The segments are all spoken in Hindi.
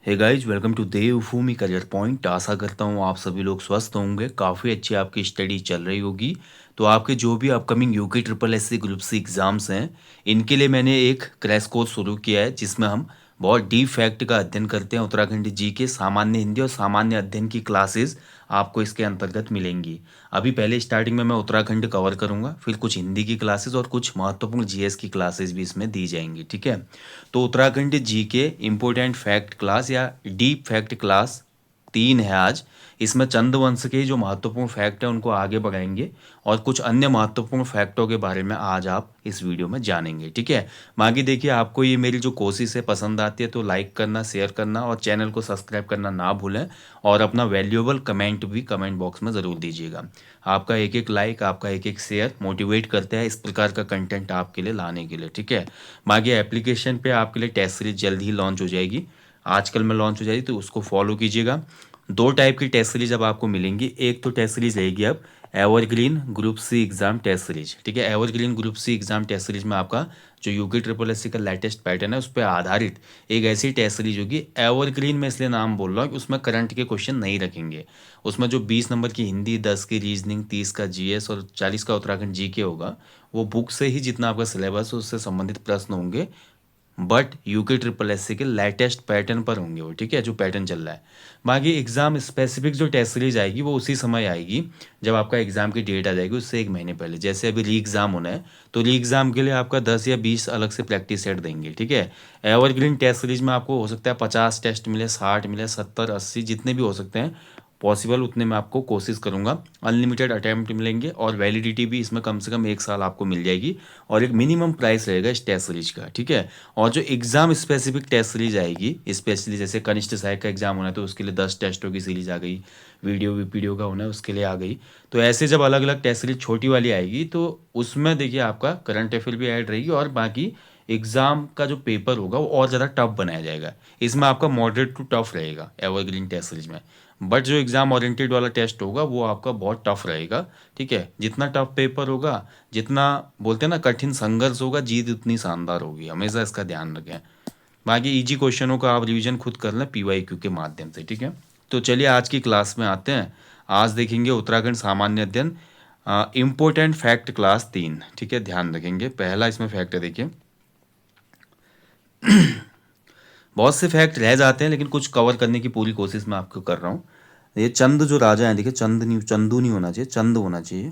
Hey guys welcome to Devbhoomi career point. आशा करता हूँ आप सभी लोग स्वस्थ होंगे, काफ़ी अच्छी आपकी स्टडी चल रही होगी। तो आपके जो भी upcoming UK triple S C group C exams हैं, इनके लिए मैंने एक क्रैश कोर्स शुरू किया है जिसमें हम बहुत डीप फैक्ट का अध्ययन करते हैं। उत्तराखंड जी के सामान्य हिंदी और सामान्य अध्ययन की क्लासेस आपको इसके अंतर्गत मिलेंगी। अभी पहले स्टार्टिंग में मैं उत्तराखंड कवर करूँगा, फिर कुछ हिंदी की क्लासेस और कुछ महत्वपूर्ण जीएस की क्लासेस भी इसमें दी जाएंगी। ठीक है, तो उत्तराखंड जी के इम्पोर्टेंट फैक्ट क्लास या डीप फैक्ट क्लास 3 है आज। इसमें चंद्रवंश के जो महत्वपूर्ण फैक्ट है उनको आगे बढ़ाएंगे और कुछ अन्य महत्वपूर्ण फैक्टों के बारे में आज आप इस वीडियो में जानेंगे। ठीक है, बाकी देखिए, आपको ये मेरी जो कोशिश है पसंद आती है तो लाइक करना, शेयर करना और चैनल को सब्सक्राइब करना ना भूलें। और अपना वैल्यूएबल कमेंट भी कमेंट बॉक्स में ज़रूर दीजिएगा। आपका एक एक लाइक, आपका एक एक शेयर मोटिवेट करते हैं इस प्रकार का कंटेंट आपके लिए लाने के लिए। ठीक है, बाकी एप्लीकेशन पे आपके लिए टेस्ट सीरीज जल्द ही लॉन्च हो जाएगी, आजकल में लॉन्च हो जाएगी, तो उसको फॉलो कीजिएगा। दो टाइप की टेस्ट सीरीज अब आपको मिलेंगी। एक तो टेस्ट सीरीज रहेगी अब evergreen group C exam test series. ठीक है, evergreen group C exam test series में आपका जो यूके ट्रिपल एस सी का लेटेस्ट पैटर्न है उस पर आधारित एक ऐसी टेस्ट सीरीज होगी। एवरग्रीन में इसलिए नाम बोल रहा हूँ कि उसमें करंट के क्वेश्चन नहीं रखेंगे। उसमें जो 20 नंबर की हिंदी, 10 की रीजनिंग, 30 का जीएस और 40 का उत्तराखंड जीके होगा, वो बुक से ही जितना आपका सिलेबस है उससे संबंधित प्रश्न होंगे, but UK triple S C के लेटेस्ट पैटर्न पर होंगे वो। ठीक है, जो पैटर्न चल रहा है। बाकी एग्जाम स्पेसिफिक जो टेस्ट सीरीज आएगी वो उसी समय आएगी जब आपका एग्जाम की डेट आ जाएगी, उससे एक महीने पहले। जैसे अभी री एग्जाम होना है तो री एग्जाम के लिए आपका 10 या 20 अलग से प्रैक्टिस सेट देंगे। ठीक है, एवरग्रीन टेस्ट सीरीज में आपको हो सकता है 50 टेस्ट मिले, 60 मिले, 70, 80, जितने भी हो सकते हैं पॉसिबल उतने में आपको कोशिश करूंगा। अनलिमिटेड अटैम्प्ट मिलेंगे और वैलिडिटी भी इसमें कम से कम 1 साल आपको मिल जाएगी और एक मिनिमम प्राइस रहेगा इस टेस्ट सीरीज का। ठीक है, और जो एग्जाम स्पेसिफिक टेस्ट सीरीज आएगी, स्पेशली जैसे कनिष्ठ सहायक का एग्जाम होना है तो उसके लिए 10 टेस्टों की सीरीज आ गई, वीडियो वीपीडियो का होना है उसके लिए आ गई। तो ऐसे जब अलग अलग टेस्ट सीरीज छोटी वाली आएगी तो उसमें देखिए आपका करंट अफेयर भी ऐड रहेगी और बाकी एग्जाम का जो पेपर होगा वो और ज़्यादा टफ बनाया जाएगा। इसमें आपका मॉडरेट टू टफ रहेगा एवरग्रीन टेस्ट सीरीज में, बट जो एग्ज़ाम ओरिएंटेड वाला टेस्ट होगा वो आपका बहुत टफ रहेगा। ठीक है, जितना टफ पेपर होगा, जितना बोलते हैं ना कठिन संघर्ष होगा, जीत उतनी शानदार होगी, हमेशा इसका ध्यान रखें। बाकी इजी क्वेश्चनों का आप रिवीजन खुद कर लें पीवाईक्यू के माध्यम से। ठीक है, तो चलिए आज की क्लास में आते हैं। आज देखेंगे उत्तराखंड सामान्य अध्ययन इम्पोर्टेंट फैक्ट क्लास 3। ठीक है, ध्यान रखेंगे। पहला इसमें फैक्ट है, देखिए बहुत से फैक्ट रह जाते हैं लेकिन कुछ कवर करने की पूरी कोशिश मैं आपको कर रहा हूँ। ये चंद जो राजा हैं, देखिए चंद नहीं, चंदू नहीं होना चाहिए, चंद होना चाहिए।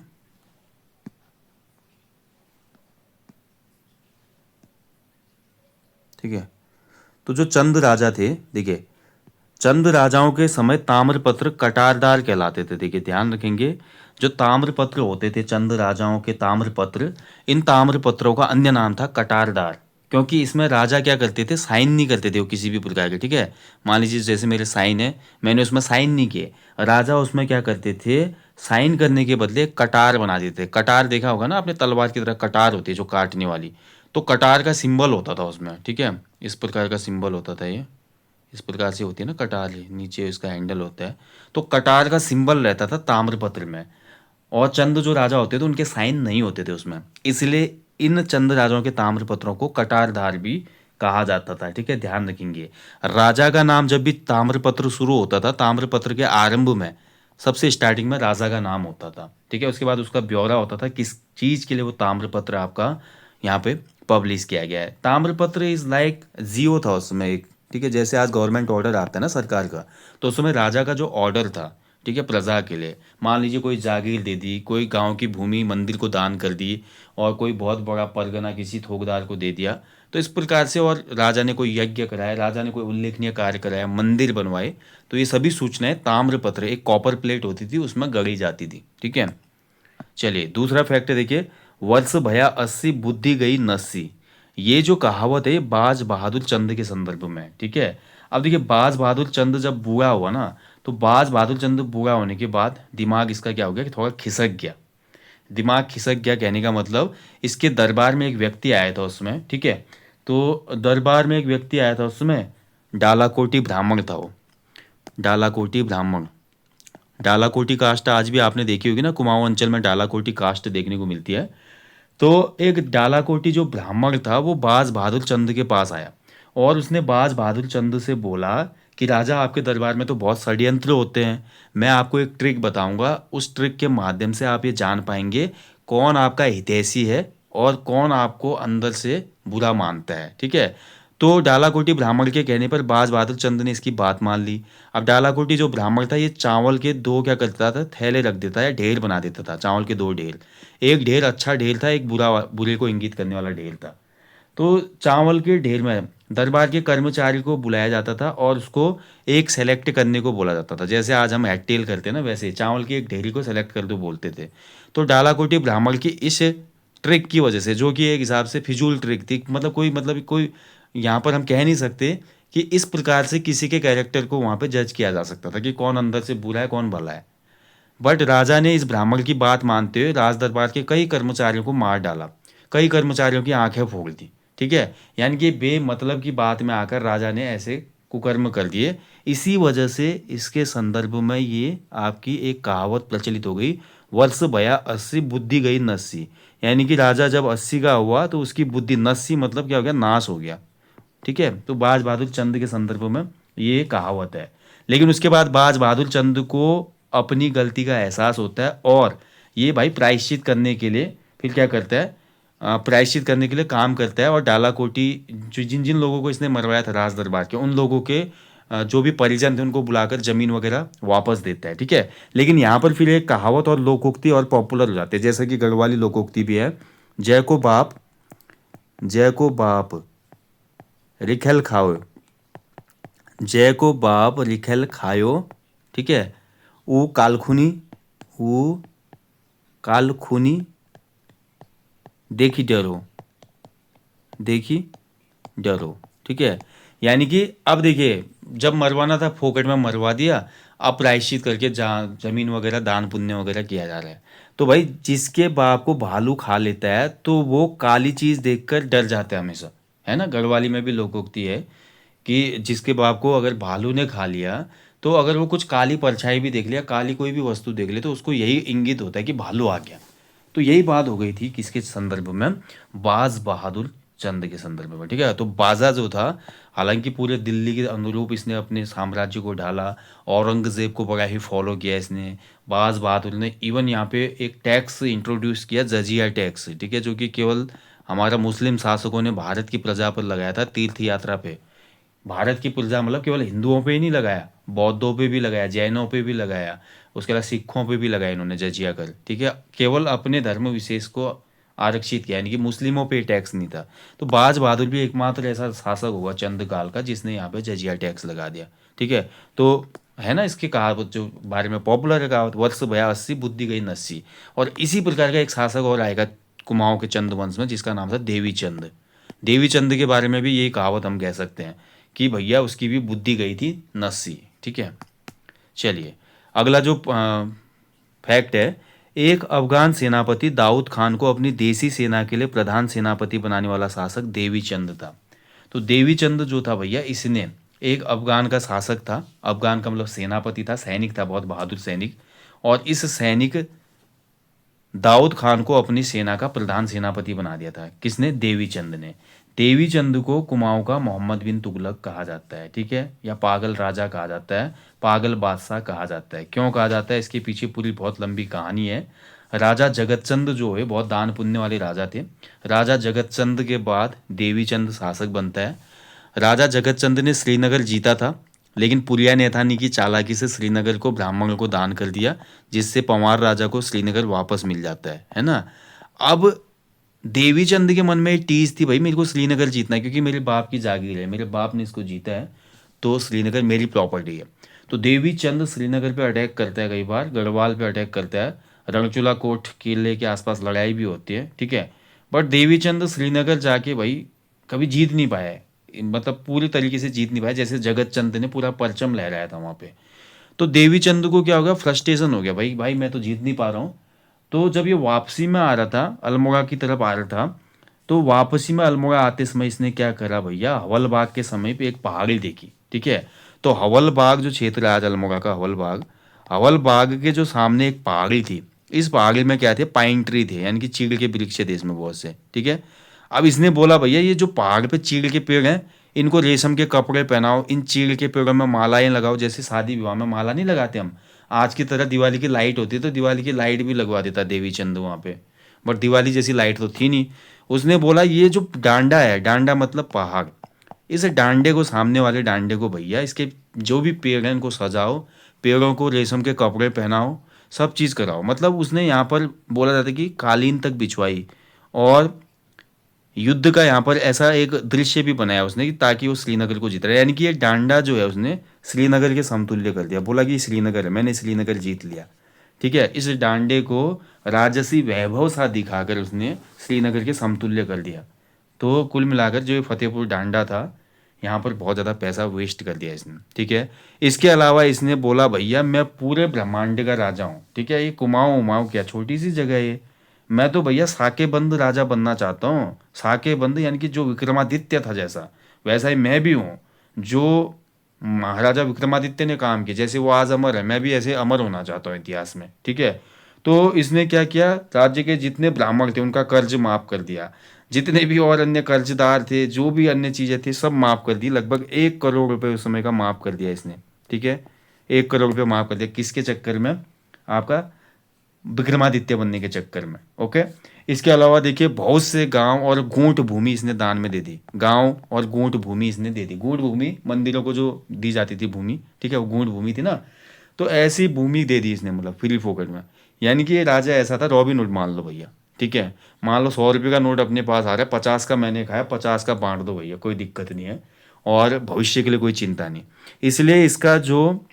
ठीक है, तो जो चंद राजा थे, देखिए चंद राजाओं के समय ताम्रपत्र कटारदार कहलाते थे। देखिए ध्यान रखेंगे, जो ताम्रपत्र होते थे चंद राजाओं के ताम्रपत्र, इन ताम्रपत्रों का अन्य नाम था कटारदार। क्योंकि इसमें राजा क्या करते थे, साइन नहीं करते थे वो किसी भी प्रकार के। ठीक है, मान लीजिए जैसे मेरे साइन है, मैंने उसमें साइन नहीं किए, राजा उसमें क्या करते थे, साइन करने के बदले कटार बना देते थे। कटार देखा होगा ना आपने, तलवार की तरह कटार होती है जो काटने वाली, तो कटार का सिंबल होता था उसमें। ठीक है, इस प्रकार का सिंबल होता था, ये इस प्रकार से होती है ना कटार, नीचे इसका हैंडल होता है, तो कटार का सिंबल रहता था ताम्रपत्र में। और चंद जो राजा होते थे उनके साइन नहीं होते थे उसमें, इसलिए इन चंद राजाओं के ताम्रपत्रों को कटारधार भी कहा जाता था। ठीक है, ध्यान रखेंगे। राजा का नाम जब भी ताम्रपत्र शुरू होता था, ताम्रपत्र के आरंभ में सबसे स्टार्टिंग में राजा का नाम होता था। ठीक है, उसके बाद उसका ब्यौरा होता था किस चीज़ के लिए वो ताम्रपत्र आपका यहाँ पे पब्लिश किया गया है। ताम्रपत्र इज लाइक जियो था उसमें एक। ठीक है, जैसे आज गवर्नमेंट ऑर्डर आता है ना सरकार का, तो उसमें राजा का जो ऑर्डर था, ठीक है, प्रजा के लिए, मान लीजिए कोई जागीर दे दी, कोई गांव की भूमि मंदिर को दान कर दी, और कोई बहुत बड़ा परगना किसी थोकदार को दे दिया, तो इस प्रकार से, और राजा ने कोई यज्ञ कराया, राजा ने कोई उल्लेखनीय कार्य कराया, मंदिर बनवाए, तो ये सभी सूचनाएं ताम्रपत्र, एक कॉपर प्लेट होती थी उसमें गढ़ी जाती थी। ठीक है, चलिए दूसरा फैक्ट है, देखिए वर्ष भया 80 बुद्धि गई नस्सी। ये जो कहावत है ये बाज बहादुर चंद के संदर्भ में है। ठीक है, अब देखिए बाज बहादुर चंद जब बूढ़ा हुआ ना, तो बाज बहादुर चंद बूढ़ा होने के बाद दिमाग इसका क्या हो गया कि थोड़ा खिसक गया। दिमाग खिसक गया कहने का मतलब, इसके दरबार में एक व्यक्ति आया था उसमें। ठीक है, तो दरबार में एक व्यक्ति आया था उसमें, डालाकोटी ब्राह्मण था वो, डालाकोटी ब्राह्मण। डालाकोटी कास्ट आज भी आपने देखी होगी ना, कुमाऊं अंचल में डालाकोटी कास्ट देखने को मिलती है। तो एक डालाकोटी जो ब्राह्मण था वो बाज बहादुर चंद के पास आया और उसने बाज बहादुर चंद से बोला कि राजा, आपके दरबार में तो बहुत षड्यंत्र होते हैं, मैं आपको एक ट्रिक बताऊंगा, उस ट्रिक के माध्यम से आप ये जान पाएंगे कौन आपका हितैषी है और कौन आपको अंदर से बुरा मानता है। ठीक है। तो डालाकोटी ब्राह्मण के कहने पर बाज बहादुर चंद ने इसकी बात मान ली। अब डालाकोटी जो ब्राह्मण था, ये चावल के दो क्या करता था, थैले रख देता या ढेर बना देता था, चावल के दो ढेर। एक ढेर अच्छा ढेर था, एक बुरे को इंगित करने वाला ढेर था। तो चावल के ढेर में दरबार के कर्मचारी को बुलाया जाता था और उसको एक सेलेक्ट करने को बोला जाता था। जैसे आज हम हेडटेल करते हैं ना, वैसे चावल की एक ढेरी को सेलेक्ट कर दो बोलते थे। तो डालाकोटी ब्राह्मण की इस ट्रिक की वजह से, जो कि एक हिसाब से फिजूल ट्रिक थी, मतलब कोई यहाँ पर हम कह नहीं सकते कि इस प्रकार से किसी के कैरेक्टर को वहाँ पे जज किया जा सकता था कि कौन अंदर से बुरा है कौन भला है। बट राजा ने इस ब्राह्मण की बात मानते हुए राज दरबार के कई कर्मचारियों को मार डाला, कई कर्मचारियों की आंखें फोड़ दी। ठीक है। यानी कि बेमतलब की बात में आकर राजा ने ऐसे कुकर्म कर दिए। इसी वजह से इसके संदर्भ में ये आपकी एक कहावत प्रचलित हो गई, वर्ष भया 80 बुद्धि गई 89। यानी कि राजा जब 80 का हुआ तो उसकी बुद्धि 89 मतलब क्या हो गया, नाश हो गया। ठीक है। तो बाज बहादुर चंद के संदर्भ में ये कहावत है। लेकिन उसके बाद बाज बहादुर चंद को अपनी गलती का एहसास होता है और ये भाई प्रायश्चित करने के लिए फिर क्या करता है, प्रायश्चित करने के लिए काम करता है और डालाकोटी जो जिन जिन लोगों को इसने मरवाया था राज दरबार के, उन लोगों के जो भी परिजन थे उनको बुलाकर जमीन वगैरह वापस देता है। ठीक है। लेकिन यहाँ पर फिर एक कहावत और लोकोक्ति और पॉपुलर हो जाती है, जैसे कि गढ़वाली लोकोक्ति भी है, जय को बाप रिखल खाओ, जय को बाप रिखल खायो। ठीक है। ऊ कालखुनी, ऊ कालखुनी देखी डरो, देखी डरो। ठीक है। यानी कि अब देखिए, जब मरवाना था फोकट में मरवा दिया, अब प्रायश्चित करके जहाँ जमीन वगैरह दान पुण्य वगैरह किया जा रहा है। तो भाई जिसके बाप को भालू खा लेता है तो वो काली चीज़ देखकर डर जाता है हमेशा, है ना। गढ़वाली में भी लोकोक्ति है कि जिसके बाप को अगर भालू ने खा लिया, तो अगर वो कुछ काली परछाई भी देख लिया, काली कोई भी वस्तु देख ले, तो उसको यही इंगित होता है कि भालू आ गया। तो यही बात हो गई थी किसके संदर्भ में, बाज बहादुर चंद के संदर्भ में। ठीक है। तो बाजा जो था, हालांकि पूरे दिल्ली के अनुरूप इसने अपने साम्राज्य को ढाला, औरंगजेब को बड़ा ही फॉलो किया इसने। बाज बहादुर ने इवन यहाँ पे एक टैक्स इंट्रोड्यूस किया, जजिया टैक्स। ठीक है। जो कि केवल हमारा मुस्लिम शासकों ने भारत की प्रजा पर लगाया था तीर्थ यात्रा पे। भारत की प्रजा मतलब केवल हिंदुओं पे ही नहीं लगाया, बौद्धों पे भी लगाया, जैनों पे भी लगाया, उसके अलावा सिखों पे भी लगाया इन्होंने जजिया कर। ठीक है। केवल अपने धर्म विशेष को आरक्षित किया, यानी कि मुस्लिमों पे टैक्स नहीं था। तो बाज बहादुर भी एकमात्र ऐसा शासक हुआ चंद काल का जिसने यहाँ पे जजिया टैक्स लगा दिया। ठीक है। तो है ना, इसकी कहावत जो बारे में पॉपुलर है कहावत, वर्ष भया 80 बुद्धि गई 89। और इसी प्रकार का एक शासक और आएगा कुमाऊं के चंद वंश में, जिसका नाम था देवी चंद। देवी चंद के बारे में भी यही कहावत हम कह सकते हैं कि भैया उसकी भी बुद्धि गई थी 89। ठीक है। चलिए, अगला जो फैक्ट है, एक अफगान सेनापति दाऊद खान को अपनी देसी सेना के लिए प्रधान सेनापति बनाने वाला शासक देवी चंद था। तो देवी चंद जो था भैया, इसने एक अफगान का शासक था, अफगान का मतलब सेनापति था, सैनिक था, बहुत बहादुर सैनिक। और इस सैनिक दाऊद खान को अपनी सेना का प्रधान सेनापति बना दिया था। किसने? देवी चंद ने। देवी चंद को कुमाऊं का मोहम्मद बिन तुगलक कहा जाता है। ठीक है। या पागल राजा कहा जाता है, पागल बादशाह कहा जाता है। क्यों कहा जाता है, इसके पीछे पूरी बहुत लंबी कहानी है। राजा जगतचंद जो है बहुत दान पुण्य वाले राजा थे। राजा जगतचंद के बाद देवी चंद शासक बनता है। राजा जगतचंद ने श्रीनगर जीता था, लेकिन पुलिया नेथानी की चालाकी से श्रीनगर को ब्राह्मणों को दान कर दिया, जिससे पंवार राजा को श्रीनगर वापस मिल जाता है ना। अब देवी चंद के मन में एक टीज थी, भाई मेरे को श्रीनगर जीतना है क्योंकि मेरे बाप की जागीर है, मेरे बाप ने इसको जीता है, तो श्रीनगर मेरी प्रॉपर्टी है। तो देवी चंद श्रीनगर पे अटैक करता है, कई बार गढ़वाल पे अटैक करता है, रणचूला कोट किले के आसपास लड़ाई भी होती है। ठीक है। बट देवी चंद श्रीनगर जाके भाई कभी जीत नहीं पाया है, मतलब पूरी तरीके से जीत नहीं पाया, जैसे जगत चंद ने पूरा परचम लहराया था वहाँ पे। तो देवी चंद को क्या हो गया, फ्रस्ट्रेशन हो गया, भाई भाई मैं तो जीत नहीं पा रहा हूँ। तो जब ये वापसी में आ रहा था, अल्मोड़ा की तरफ आ रहा था, तो वापसी में अल्मोड़ा आते समय इसने क्या करा भैया, हवल बाग के समय पे एक पहाड़ी देखी। ठीक है। तो हवल बाग जो क्षेत्र है आज अल्मोड़ा का, हवल बाग, हवल बाग के जो सामने एक पहाड़ी थी, इस पहाड़ी में क्या थे, पाइन ट्री थे, यानी कि चीड़ के वृक्ष थे इसमें बहुत से। ठीक है। अब इसने बोला भैया ये जो पहाड़ पे चीड़ के पेड़ हैं, इनको रेशम के कपड़े पहनाओ, इन चीड़ के पेड़ों में मालाएं लगाओ, जैसे शादी विवाह में माला नहीं लगाते हम, आज की तरह दिवाली की लाइट होती है तो दिवाली की लाइट भी लगवा देता देवी चंद वहाँ पे, बट दिवाली जैसी लाइट तो थी नहीं। उसने बोला ये जो डांडा है, डांडा मतलब पहाड़, इस डांडे को, सामने वाले डांडे को भैया, इसके जो भी पेड़ हैं इनको सजाओ, पेड़ों को रेशम के कपड़े पहनाओ, सब चीज़ कराओ। मतलब उसने यहाँ पर बोला जाता है कि कालीन तक बिछवाई, और युद्ध का यहाँ पर ऐसा एक दृश्य भी बनाया उसने कि ताकि वो श्रीनगर को जीत रहा है, यानी कि ये डांडा जो है उसने श्रीनगर के समतुल्य कर दिया, बोला कि श्रीनगर है, मैंने श्रीनगर जीत लिया। ठीक है, इस डांडे को राजसी वैभव सा दिखाकर उसने श्रीनगर के समतुल्य कर दिया। तो कुल मिलाकर जो ये फतेहपुर डांडा था, यहाँ पर बहुत ज़्यादा पैसा वेस्ट कर दिया इसने। ठीक है, इसके अलावा इसने बोला भैया मैं पूरे ब्रह्मांड का राजा हूँ। ठीक है, ये कुमाऊँ उमाऊँ क्या छोटी सी जगह है ये, मैं तो भैया साकेबंद राजा बनना चाहता हूँ। साकेबंद यानी कि जो विक्रमादित्य था जैसा, वैसा ही मैं भी हूँ। जो महाराजा विक्रमादित्य ने काम किया, जैसे वो आज अमर है, मैं भी ऐसे अमर होना चाहता हूँ इतिहास में। ठीक है, तो इसने क्या किया, राज्य के जितने ब्राह्मण थे उनका कर्ज माफ कर दिया, जितने भी और अन्य कर्जदार थे, जो भी अन्य चीज़ें थी सब माफ कर दी, लगभग 1 करोड़ रुपए उस समय का माफ कर दिया इसने। ठीक है, 1 करोड़ रुपये माफ कर दिया, किसके चक्कर में, आपका विक्रमादित्य बनने के चक्कर में। ओके, इसके अलावा देखिए बहुत से गांव और गूंठ भूमि इसने दान में दे दी, गांव और गूंठ भूमि इसने दे दी। गूंठ भूमि मंदिरों को जो दी जाती थी भूमि, ठीक है, वो गूंठ भूमि थी ना, तो ऐसी भूमि दे दी इसने, मतलब फ्री फोकट में। यानी कि ये राजा ऐसा था, रॉबिन हुड मान लो भैया। ठीक है, मान लो 100 रुपये का नोट अपने पास आ रहा है, 50 का मैंने खाया, 50 का बांट दो भैया, कोई दिक्कत नहीं है, और भविष्य के लिए कोई चिंता नहीं। इसलिए इसका जो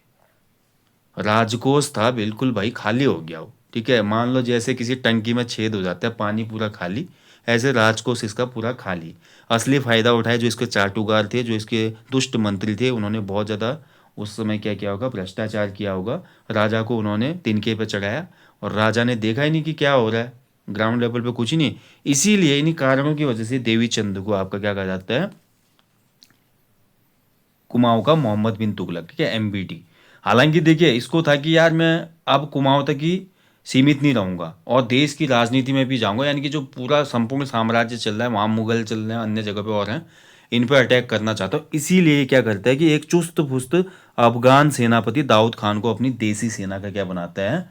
राजकोष था बिल्कुल भाई खाली हो गया हो। ठीक है, मान लो जैसे किसी टंकी में छेद हो जाता है, पानी पूरा खाली, ऐसे राजकोष इसका पूरा खाली। असली फायदा उठाए जो इसके चाटुकार थे, जो इसके दुष्ट मंत्री थे, उन्होंने बहुत ज़्यादा उस समय क्या किया होगा, भ्रष्टाचार किया होगा, राजा को उन्होंने तिनके पे चढ़ाया, और राजा ने देखा ही नहीं कि क्या हो रहा है, ग्राउंड लेवल पे कुछ ही नहीं। इसीलिए इन्हीं कारणों की वजह से देवी चंद को आपका क्या कहा जाता है, कुमाऊं का मोहम्मद बिन तुगलक। ठीक है, MBT। हालांकि देखिए इसको था कि यार मैं अब कुमाऊं तक ही सीमित नहीं रहूंगा और देश की राजनीति में भी जाऊंगा, यानी कि जो पूरा संपूर्ण साम्राज्य चल रहा है, वहाँ मुगल चल रहे हैं, अन्य जगह पे और हैं, इन पर अटैक करना चाहता हूँ। इसीलिए ये क्या करता है कि एक चुस्त पुस्त अफगान सेनापति दाऊद खान को अपनी देसी सेना का क्या बनाता है,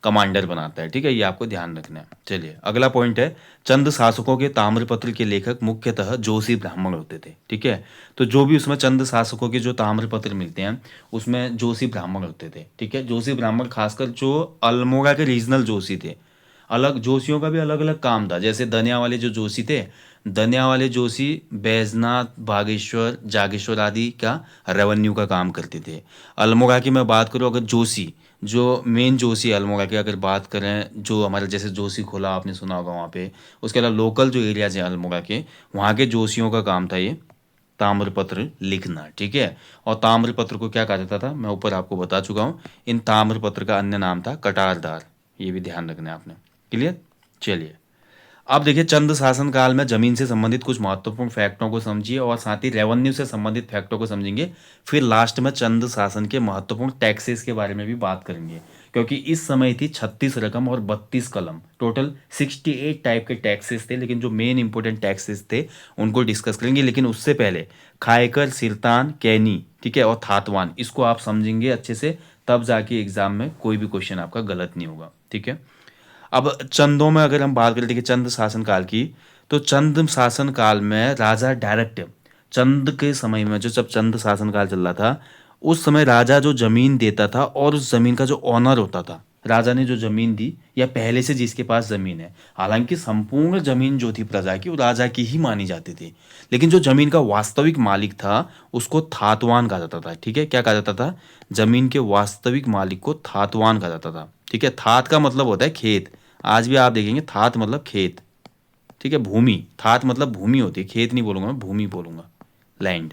कमांडर बनाता है। ठीक है, ये आपको ध्यान रखना है। चलिए अगला पॉइंट है, चंद शासकों के ताम्रपत्र के लेखक मुख्यतः जोशी ब्राह्मण होते थे। ठीक है, तो जो भी उसमें चंद शासकों के जो ताम्रपत्र मिलते हैं उसमें जोशी ब्राह्मण होते थे। ठीक है, जोशी ब्राह्मण खासकर जो अल्मोड़ा के रीजनल जोशी थे, अलग जोशियों का भी अलग अलग काम था। जैसे दनिया वाले जो जोशी थे, दनिया वाले जोशी बैजनाथ, बागेश्वर, जागेश्वर आदि का रेवेन्यू का काम करते थे। अल्मोड़ा की मैं बात करूँ, अगर जोशी जो मेन जोशी अल्मोड़ा की अगर बात करें, जो हमारे जैसे जोशी खोला आपने सुना होगा वहाँ पे, उसके अलावा लोकल जो एरियाज हैं अल्मोड़ा के, वहाँ के जोशियों का काम था ये ताम्रपत्र लिखना। ठीक है, और ताम्रपत्र को क्या कहा जाता था, मैं ऊपर आपको बता चुका हूँ। इन ताम्रपत्र का अन्य नाम था कटारदार, ये भी ध्यान रखना है आपने। क्लियर। चलिए अब देखिए चंद शासन काल में जमीन से संबंधित कुछ महत्वपूर्ण फैक्टों को समझिए, और साथ ही रेवेन्यू से संबंधित फैक्टों को समझेंगे। फिर लास्ट में चंद शासन के महत्वपूर्ण टैक्सेस के बारे में भी बात करेंगे, क्योंकि इस समय थी 36 रकम और 32 कलम, टोटल 68 टाइप के टैक्सेस थे, लेकिन जो मेन इंपॉर्टेंट टैक्सेस थे उनको डिस्कस करेंगे। लेकिन उससे पहले खायकर, सिरतान, कैनी, ठीक है, और थातवान, इसको आप समझेंगे अच्छे से, तब जाके एग्जाम में कोई भी क्वेश्चन आपका गलत नहीं होगा। ठीक है, अब चंदों में अगर हम बात करें, देखिए चंद शासन काल की, तो चंद शासन काल में राजा डायरेक्ट, चंद के समय में जो जब चंद शासन काल चल रहा था, उस समय राजा जो जमीन देता था और उस जमीन का जो ऑनर होता था, राजा ने जो जमीन दी या पहले से जिसके पास जमीन है, हालांकि संपूर्ण जमीन जो थी प्रजा की वो राजा की ही मानी जाती थी, लेकिन जो जमीन का वास्तविक मालिक था उसको थातवान कहा जाता था। ठीक है, क्या कहा जाता था, जमीन के वास्तविक मालिक को थातवान कहा जाता था। ठीक है, थात का मतलब होता है खेत, आज भी आप देखेंगे थात मतलब खेत। ठीक है, भूमि, थात मतलब भूमि होती है, खेत नहीं बोलूंगा मैं, भूमि बोलूंगा, लैंड।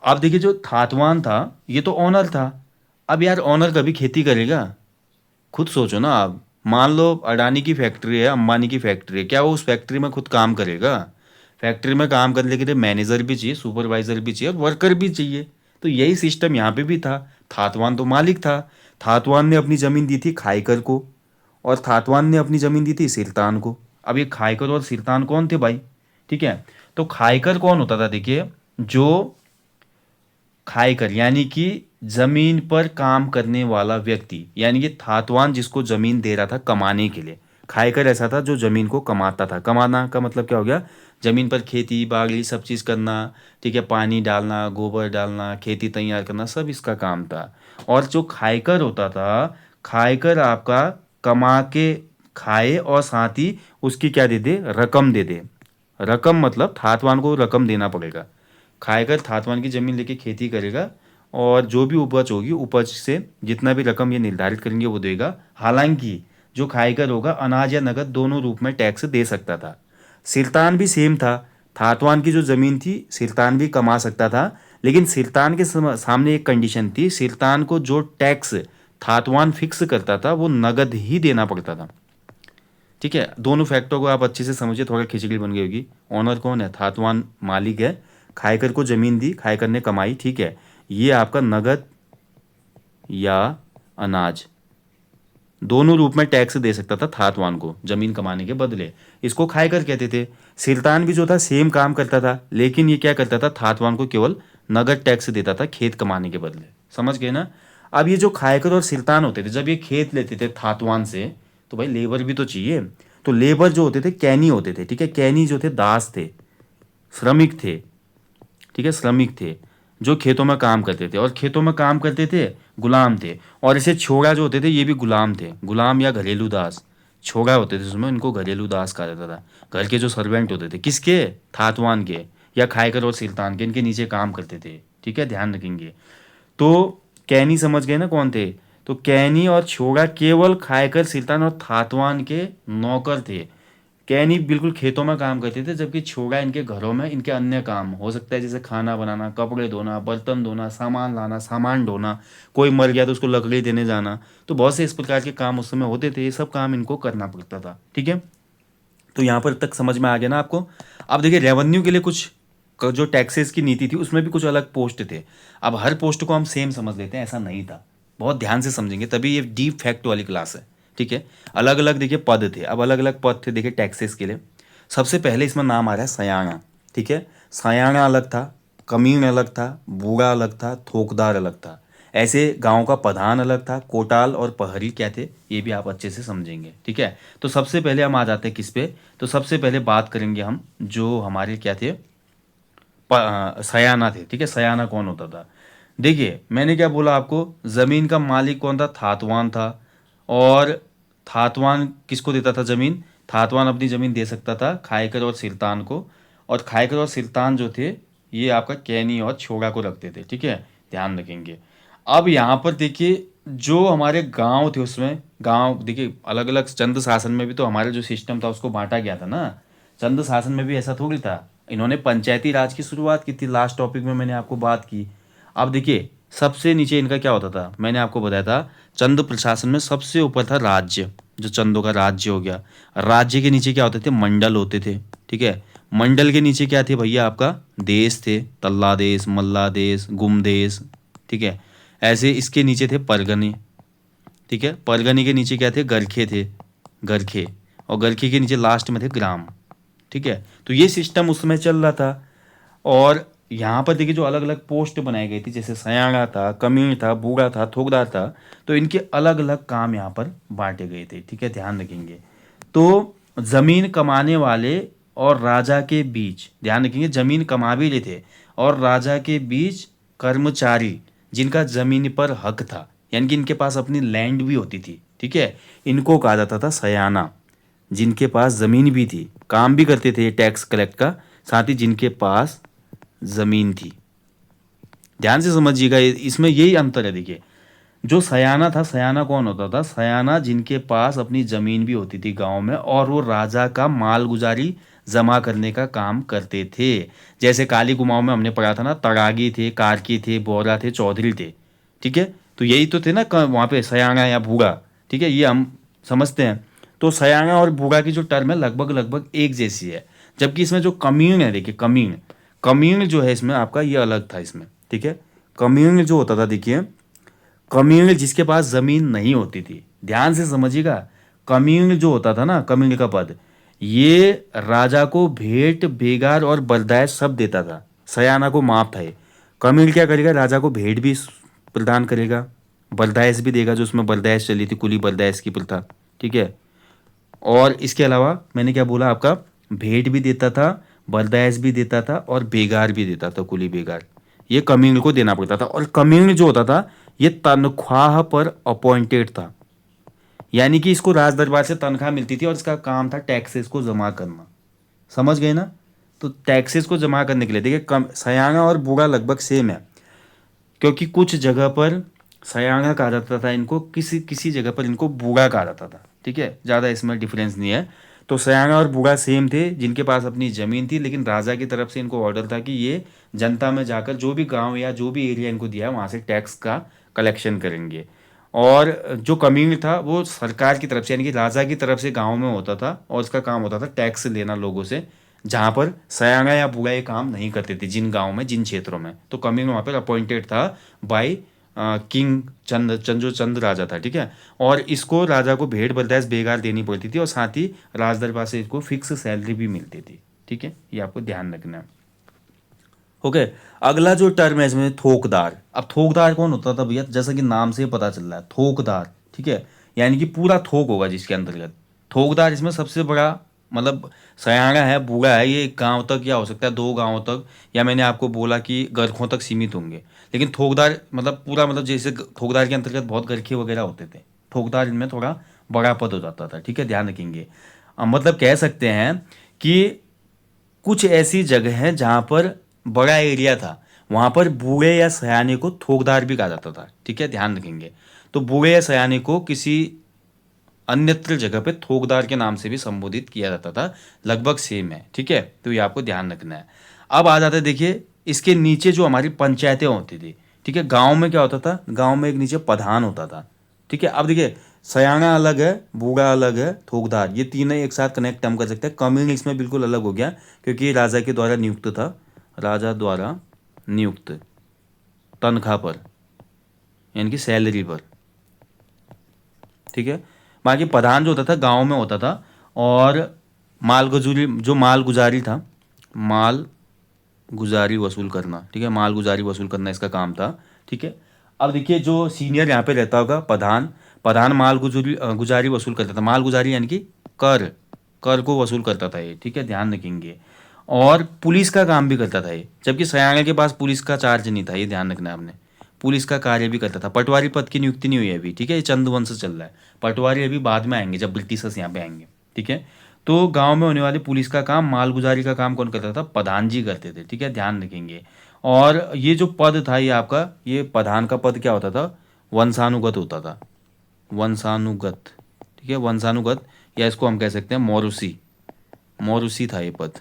अब देखिए जो थातवान था ये तो ऑनर था। अब यार ऑनर कभी खेती करेगा, खुद सोचो ना आप। मान लो अडानी की फैक्ट्री है, अंबानी की फैक्ट्री है, क्या वो उस फैक्ट्री में खुद काम करेगा? फैक्ट्री में काम करने के लिए मैनेजर भी चाहिए, सुपरवाइजर भी चाहिए, और वर्कर भी चाहिए। तो यही सिस्टम यहाँ पे भी था। थातवान तो मालिक था, थातवान ने अपनी ज़मीन दी थी खायकर को, और थातवान ने अपनी ज़मीन दी थी सिरतान को। अब ये खायकर और सिरतान कौन थे भाई? ठीक है, तो तो खायकर कौन होता था? देखिए, जो खायकर यानी कि जमीन पर काम करने वाला व्यक्ति, यानी कि थातवान जिसको जमीन दे रहा था कमाने के लिए। खायकर ऐसा था जो जमीन को कमाता था। कमाना का मतलब क्या हो गया? जमीन पर खेती बाड़ी सब चीज़ करना, ठीक है, पानी डालना, गोबर डालना, खेती तैयार करना, सब इसका काम था। और जो खायकर होता था, खायकर आपका कमा के खाए और साथ ही उसकी क्या दे दे? रकम दे दे। रकम मतलब थातवान को रकम देना पड़ेगा। खाएकर थातवान की ज़मीन लेके खेती करेगा और जो भी उपज होगी उपज से जितना भी रकम ये निर्धारित करेंगे वो देगा। हालांकि जो खाएकर होगा अनाज या नगद दोनों रूप में टैक्स दे सकता था। सिल्तान भी सेम था। थातवान की जो ज़मीन थी सिल्तान भी कमा सकता था, लेकिन सिल्तान के सामने एक कंडीशन थी। सिल्तान को जो टैक्स थातवान फिक्स करता था वो नगद ही देना पड़ता था। ठीक है, दोनों फैक्टरों को आप अच्छे से समझिए, थोड़ा खिचड़ी बन गई होगी। ऑनर कौन है? थातवान मालिक है। खायकर को जमीन दी, खायकर ने कमाई, ठीक है। ये आपका नगद या अनाज दोनों रूप में टैक्स दे सकता था थातवान को जमीन कमाने के बदले। इसको खायकर कहते थे। सिल्तान भी जो था सेम काम करता था, लेकिन ये क्या करता था? थातवान को केवल नगद टैक्स देता था खेत कमाने के बदले। समझ गए ना? अब ये जो खायकर और सिल्तान होते थे, जब ये खेत लेते थे थातवान से, तो भाई लेबर भी तो चाहिए। तो लेबर जो होते थे कैनी होते थे, ठीक है। कैनी जो थे दास थे, श्रमिक थे, ठीक है, श्रमिक थे जो खेतों में काम करते थे। और खेतों में काम करते थे गुलाम थे। और ऐसे छोड़ा जो होते थे ये भी गुलाम थे, गुलाम या घरेलू दास। छोड़ा होते थे उसमें, इनको घरेलू दास कहा जाता था। घर के जो सर्वेंट होते थे, किसके? थातवान के या खायकर और सिल्तान के, इनके नीचे काम करते थे। ठीक है, ध्यान रखेंगे। तो कैनी समझ गए ना कौन थे? तो कैनी और छोड़ा केवल खायकर सिल्तान और थातवान के नौकर थे। कैनी बिल्कुल खेतों में काम करते थे, जबकि छोड़ा इनके घरों में इनके अन्य काम हो सकता है, जैसे खाना बनाना, कपड़े धोना, बर्तन धोना, सामान लाना, सामान ढोना, कोई मर गया तो उसको लकड़ी देने जाना। तो बहुत से इस प्रकार के काम उस समय होते थे, ये सब काम इनको करना पड़ता था। ठीक है, तो यहाँ पर तक समझ में आ गया ना आपको? अब देखिए, रेवेन्यू के लिए कुछ जो टैक्सेस की नीति थी उसमें भी कुछ अलग पोस्ट थे। अब हर पोस्ट को हम सेम समझ लेते हैं, ऐसा नहीं था। बहुत ध्यान से समझेंगे तभी ये डीप फैक्ट वाली क्लास है। ठीक है, अलग अलग देखिए पद थे। अब अलग अलग पद थे देखिए टैक्सेस के लिए। सबसे पहले इसमें नाम आ रहा है सयाना। ठीक है, सयाना अलग था, कमीन अलग था, बूढ़ा अलग था, थोकदार अलग था। ऐसे गांव का प्रधान अलग था, कोटाल और पहरी क्या थे ये भी आप अच्छे से समझेंगे। ठीक है, तो सबसे पहले हम आ जाते हैं किस पे? तो सबसे पहले बात करेंगे हम जो हमारे क्या थे, सयाना थे। ठीक है, सयाना कौन होता था? देखिए, मैंने क्या बोला आपको, जमीन का मालिक कौन था? थातवान था। और थातवान किसको देता था जमीन? थातवान अपनी जमीन दे सकता था खायकर और सिल्तान को। और खायकर और सिल्तान जो थे ये आपका कैनी और छोड़ा को रखते थे। ठीक है, ध्यान रखेंगे। अब यहाँ पर देखिए, जो हमारे गांव थे उसमें, गांव देखिए अलग अलग, चंद शासन में भी तो हमारा जो सिस्टम था उसको बांटा गया था ना। चंद शासन में भी ऐसा थोड़ी था। इन्होंने पंचायती राज की शुरुआत की थी, लास्ट टॉपिक में मैंने आपको बात की। अब देखिए, सबसे नीचे इनका क्या होता था, मैंने आपको बताया था चंद प्रशासन में सबसे ऊपर था राज्य, जो चंदों का राज्य हो गया। राज्य के नीचे क्या होते थे? मंडल होते थे। ठीक है, मंडल के नीचे क्या थे भैया? आपका देश थे, तल्ला देश, मल्ला देश, गुम देश। ठीक है, ऐसे इसके नीचे थे परगने। ठीक है, परगने के नीचे क्या थे? गरखे थे, गरखे। और गरखे के नीचे लास्ट में थे ग्राम। ठीक है, तो ये सिस्टम उस समय चल रहा था। और यहाँ पर देखिए जो अलग अलग पोस्ट बनाई गई थी, जैसे सयाना था, कमीर था, बूढ़ा था, थोकदार था, तो इनके अलग अलग काम यहाँ पर बांटे गए थे। ठीक है, ध्यान रखेंगे। तो जमीन कमाने वाले और राजा के बीच, ध्यान रखेंगे, जमीन कमा भी रहे थे और राजा के बीच कर्मचारी जिनका जमीन पर हक था, यानी कि इनके पास अपनी लैंड भी होती थी। ठीक है, इनको कहा जाता था सयाना। जिनके पास ज़मीन भी थी, काम भी करते थे टैक्स कलेक्ट का, साथ ही जिनके पास ज़मीन थी। ध्यान से समझिएगा, इसमें यही अंतर है। देखिए, जो सयाना था, सयाना कौन होता था? सयाना जिनके पास अपनी ज़मीन भी होती थी गांव में और वो राजा का मालगुजारी जमा करने का काम करते थे। जैसे काली कुमाऊं में हमने पढ़ा था ना, तड़ागी थे, कारकी थे, बोरा थे, चौधरी थे। ठीक है, तो यही तो थे ना वहाँ पे सयाना या भूगा। ठीक है, ये हम समझते हैं। तो सयाना और भूगा की जो टर्म है लगभग लगभग एक जैसी है। जबकि इसमें जो कमीन है, देखिए कमीन, कमीन जो है इसमें आपका ये अलग था इसमें। ठीक है, कमीन जो होता था, देखिए कमीन जिसके पास जमीन नहीं होती थी, ध्यान से समझिएगा। कमीन जो होता था ना, कमीन का पद, ये राजा को भेंट बेगार और बरदायश सब देता था, सयाना को माफ था ये। कमील क्या करेगा, राजा को भेंट भी प्रदान करेगा, बरदायश भी देगा, जो उसमें बरदायश चली थी, कुली बरदायश की प्रथा, ठीक है। और इसके अलावा मैंने क्या बोला आपका, भेंट भी देता था, बरदायश भी देता था और बेगार भी देता था, कुली बेगार, ये कमीन को देना पड़ता था। और कमीन जो होता था ये तनख्वाह पर अपॉइंटेड था, यानी कि इसको राज दरबार से तनख्वाह मिलती थी और इसका काम था टैक्सेस को जमा करना। समझ गए ना। तो टैक्सेस को जमा करने के लिए देखिए, कम सयाना और बूढ़ा लगभग सेम है, क्योंकि कुछ जगह पर सयाना कहा जाता था इनको, किसी किसी जगह पर इनको बूढ़ा कहा जाता था, ठीक है, ज़्यादा इसमें डिफरेंस नहीं है। तो सयाना और बूढ़ा सेम थे, जिनके पास अपनी ज़मीन थी, लेकिन राजा की तरफ से इनको ऑर्डर था कि ये जनता में जाकर जो भी गांव या जो भी एरिया इनको दिया है वहाँ से टैक्स का कलेक्शन करेंगे। और जो कम्युनिटी था वो सरकार की तरफ से, यानी कि राजा की तरफ से गांव में होता था, और उसका काम होता था टैक्स लेना लोगों से, जहाँ पर सयाना या बुआ ये काम नहीं करते थे, जिन गाँव में, जिन क्षेत्रों में। तो कम्युनिटी वहाँ पर अपॉइंटेड था बाय किंग चंद, जो चंद राजा था, ठीक है। और इसको राजा को भेंट बरदायश बेगार देनी पड़ती थी, और साथ ही राज दरबार से इसको फिक्स सैलरी भी मिलती थी, ठीक है, ये आपको ध्यान रखना है। ओके। अगला जो टर्म है इसमें थोकदार। अब थोकदार कौन होता था भैया, जैसा कि नाम से पता चल रहा है थोकदार, ठीक है, यानी कि पूरा थोक होगा जिसके अंतर्गत। थोकदार इसमें सबसे बड़ा, मतलब सयाना है, बूढ़ा है, ये एक गांव तक या हो सकता है दो गांवों तक, या मैंने आपको बोला कि गरखों तक सीमित होंगे। लेकिन थोकदार मतलब पूरा, मतलब जैसे थोकदार के अंतर्गत बहुत गरखे वगैरह होते थे, थोकदार इनमें थोड़ा बड़ा पद हो जाता था, ठीक है, ध्यान रखेंगे। मतलब कह सकते हैं कि कुछ ऐसी जगह है जहाँ पर बड़ा एरिया था, वहाँ पर बूढ़े या सयाने को थोकदार भी कहा जाता था, ठीक है, ध्यान रखेंगे। तो बूढ़े या सयाने को किसी अन्यत्र जगह पे थोकदार के नाम से भी संबोधित किया जाता था, लगभग सेम है, ठीक है, तो ये आपको ध्यान रखना है। अब आ जाता है, देखिए इसके नीचे जो हमारी पंचायतें होती थी, ठीक है, गांव में क्या होता था, गांव में एक नीचे प्रधान होता था, ठीक है। अब देखिए सयाना अलग है, बूढ़ा अलग है, थोकदार, ये तीनों एक साथ कनेक्ट हम कर सकते हैं। कम्युन इसमें बिल्कुल अलग हो गया, क्योंकि ये राजा के द्वारा नियुक्त था, राजा द्वारा नियुक्त, तनख्वाह पर, यानी कि सैलरी पर, ठीक है। बाकी प्रधान जो होता था गांव में होता था, और माल गुजारी, जो माल गुजारी था, माल गुजारी वसूल करना, ठीक है, माल गुजारी वसूल करना इसका काम था, ठीक है। अब देखिए जो सीनियर यहाँ पे रहता होगा प्रधान, प्रधान माल गुजारी वसूल करता था, माल गुजारी यानी कि कर, कर को वसूल करता था ये, ठीक है, ध्यान रखेंगे। और पुलिस का काम भी करता था ये, जबकि सयाना के पास पुलिस का चार्ज नहीं था, ये ध्यान रखना है आपने, पुलिस का कार्य भी करता था। पटवारी पद की नियुक्ति नहीं हुई है अभी, ठीक है, ये चंद वंश चल रहा है, पटवारी अभी बाद में आएंगे जब ब्रिटिशर्स यहाँ पे आएंगे, ठीक है। तो गांव में होने वाली पुलिस का काम, मालगुजारी का काम कौन करता था, प्रधान जी करते थे, ठीक है, ध्यान रखेंगे। और ये जो पद था ये आपका, ये प्रधान का पद क्या होता था, वंशानुगत होता था, वंशानुगत, ठीक है, वंशानुगत, या इसको हम कह सकते हैं मौरूसी, मौरूसी था ये पद,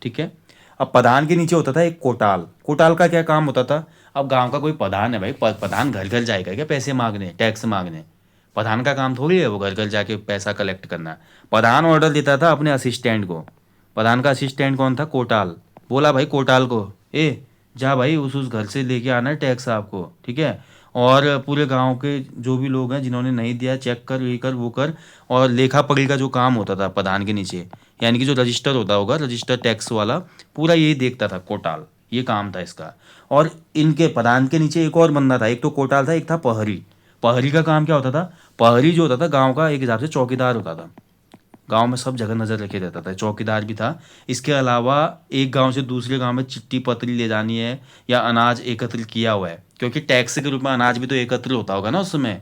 ठीक है। अब प्रधान के नीचे होता था एक कोटाल, कोटाल का क्या काम होता था, अब गांव का कोई प्रधान है भाई, प्रधान घर घर जाएगा क्या पैसे मांगने, टैक्स मांगने, प्रधान का काम थोड़ी है वो घर घर जाके पैसा कलेक्ट करना। प्रधान ऑर्डर देता था अपने असिस्टेंट को, प्रधान का असिस्टेंट कौन था, कोटाल, बोला भाई कोटाल को, ए जा भाई उस घर से लेके आना है टैक्स आपको, ठीक है। और पूरे गांव के जो भी लोग हैं जिन्होंने नहीं दिया, चेक कर, ये कर, वो कर। और लेखा पढ़ी का जो काम होता था प्रधान के नीचे, यानी कि जो रजिस्टर होता होगा, रजिस्टर टैक्स वाला, पूरा यही देखता था कोटाल, ये काम था इसका। और इनके प्रधान के नीचे एक और बंदा था, एक तो कोटाल था, एक था पहरी। पहरी का काम क्या होता था, पहरी जो होता था गांव का एक हिसाब से चौकीदार होता था, गांव में सब जगह नज़र रखे रहता था, चौकीदार भी था। इसके अलावा एक गांव से दूसरे गांव में चिट्ठी पत्री ले जानी है, या अनाज एकत्र किया हुआ है, क्योंकि टैक्स के रूप में अनाज भी तो एकत्र होता होगा ना उस समय,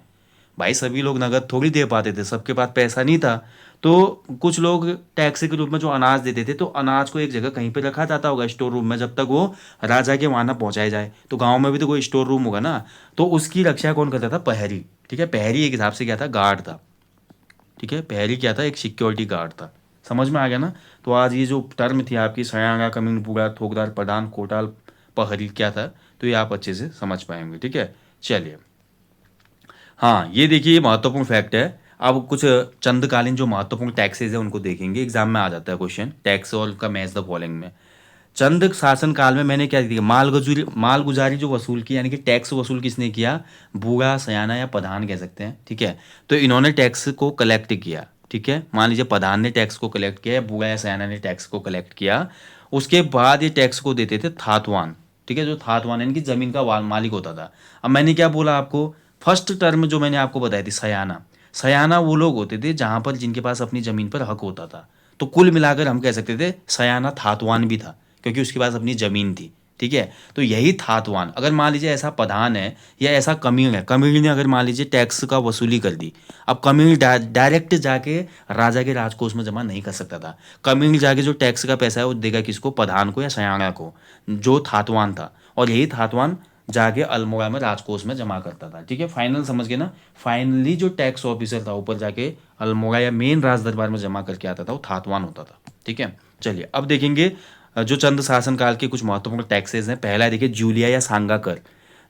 भाई सभी लोग नगद थोड़ी दे पाते थे, सबके पास पैसा नहीं था। तो कुछ लोग टैक्स के रूप में जो अनाज देते थे, तो अनाज को एक जगह कहीं पे रखा जाता होगा स्टोर रूम में, जब तक वो राजा के वहाँ ना पहुँचाया जाए। तो गांव में भी तो कोई स्टोर रूम होगा ना, तो उसकी रक्षा कौन करता था, पहरी, ठीक है। पहरी एक हिसाब से क्या था, गार्ड था, ठीक है, पहरी क्या था, एक सिक्योरिटी गार्ड था। समझ में आ गया ना। तो आज ये जो टर्म थी आपकी, सयाना, कमीन, बुगा, थोकदार, प्रधान, कोटाल, पहरी, क्या था, तो ये आप अच्छे से समझ पाएंगे, ठीक है। चलिए, हाँ ये देखिए, ये महत्वपूर्ण फैक्ट है। अब कुछ चंदकालीन जो महत्वपूर्ण टैक्सेस है उनको देखेंगे, एग्जाम में आ जाता है क्वेश्चन, टैक्स और का मैच द फॉलोइंग में। चंद शासन काल में मैंने क्या दिया, माल गुजारी जो वसूल की, यानी कि टैक्स वसूल किसने किया, बूढ़ा, सयाना या प्रधान कह सकते हैं, ठीक है। तो इन्होंने टैक्स को कलेक्ट किया, ठीक है। मान लीजिए प्रधान ने टैक्स को कलेक्ट किया या बूढ़ा या सयाना ने टैक्स को कलेक्ट किया, उसके बाद ये टैक्स को देते थे थातवान, ठीक है। जो थातवान है इनकी ज़मीन का मालिक होता था। अब मैंने क्या बोला आपको, फर्स्ट टर्म जो मैंने आपको बताई थी सयाना, सयाना वो लोग होते थे जहाँ पर जिनके पास अपनी ज़मीन पर हक होता था। तो कुल मिलाकर हम कह सकते थे सयाना थातवान भी था, क्योंकि उसके पास अपनी ज़मीन थी, ठीक है। तो यही थातवान, अगर मान लीजिए ऐसा प्रधान है या ऐसा कमीण है, कमीण ने अगर मान लीजिए टैक्स का वसूली कर दी, अब कमीण डायरेक्ट जाके राजा के राजकोष में जमा नहीं कर सकता था। कमीण जाके जो टैक्स का पैसा है वो देगा किसको, प्रधान को या सयाना को, जो थातवान था। और यही थातवान जाके अल्मोड़ा में राजकोष में जमा करता था, ठीक है। फाइनल समझ गए ना। फाइनली जो टैक्स ऑफिसर था ऊपर जाके अल्मोड़ा या मेन राज दरबार में जमा करके आता था, वो थातवान होता था, ठीक है। चलिए अब देखेंगे जो चंद शासन काल के कुछ महत्वपूर्ण टैक्सेस हैं। पहला देखिए जूलिया या सांगा कर।